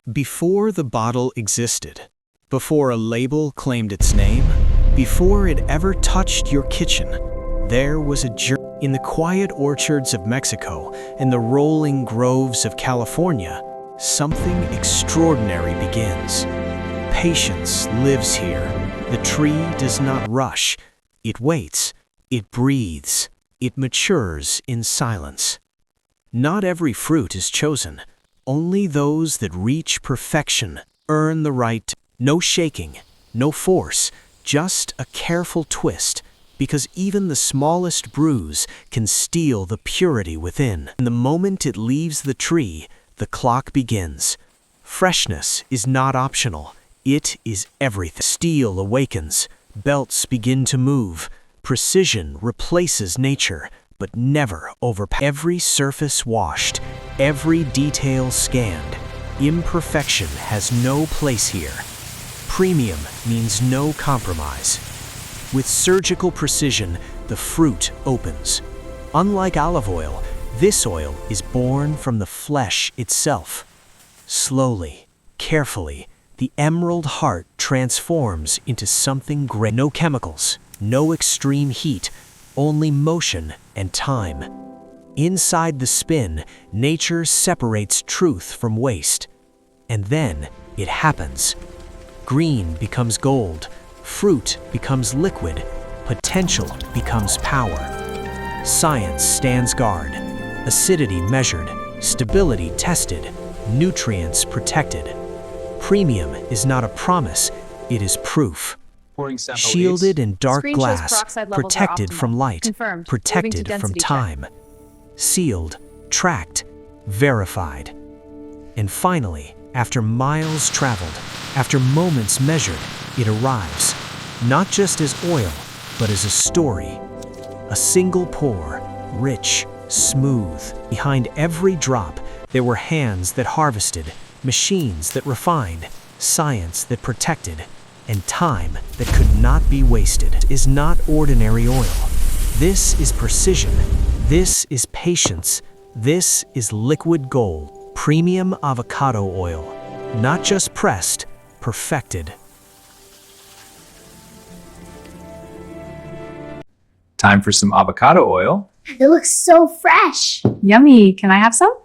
Before the bottle existed, before a label claimed its name, before it ever touched your kitchen, there was a journey. In the quiet orchards of Mexico and the rolling groves of California, something extraordinary begins. Patience lives here. The tree does not rush. It waits. It breathes. It matures in silence. Not every fruit is chosen. Only those that reach perfection earn the right. No shaking, no force, just a careful twist, because even the smallest bruise can steal the purity within. And the moment it leaves the tree, the clock begins. Freshness is not optional. It is everything. Steel awakens. Belts begin to move. Precision replaces nature, but never overpowers. Every surface washed, every detail scanned. Imperfection has no place here. Premium means no compromise. With surgical precision, the fruit opens. Unlike olive oil, this oil is born from the flesh itself. Slowly, carefully, the emerald heart transforms into something great. No chemicals, no extreme heat, only motion and time. Inside the spin, nature separates truth from waste. And then it happens. Green becomes gold, fruit becomes liquid, potential becomes power. Science stands guard, acidity measured, stability tested, nutrients protected. Premium is not a promise, it is proof. Shielded in dark glass, protected from light, Confirmed. Moving to protected from density check. time. Sealed, tracked, verified. And finally, after miles traveled, after moments measured, it arrives, not just as oil, but as a story. A single pour, rich, smooth. Behind every drop, there were hands that harvested, machines that refined, science that protected, and time that could not be wasted. It is not ordinary oil. This is precision. This is patience. This is liquid gold. Premium avocado oil. Not just pressed, perfected. Time for some avocado oil. It looks so fresh. Yummy. Can I have some?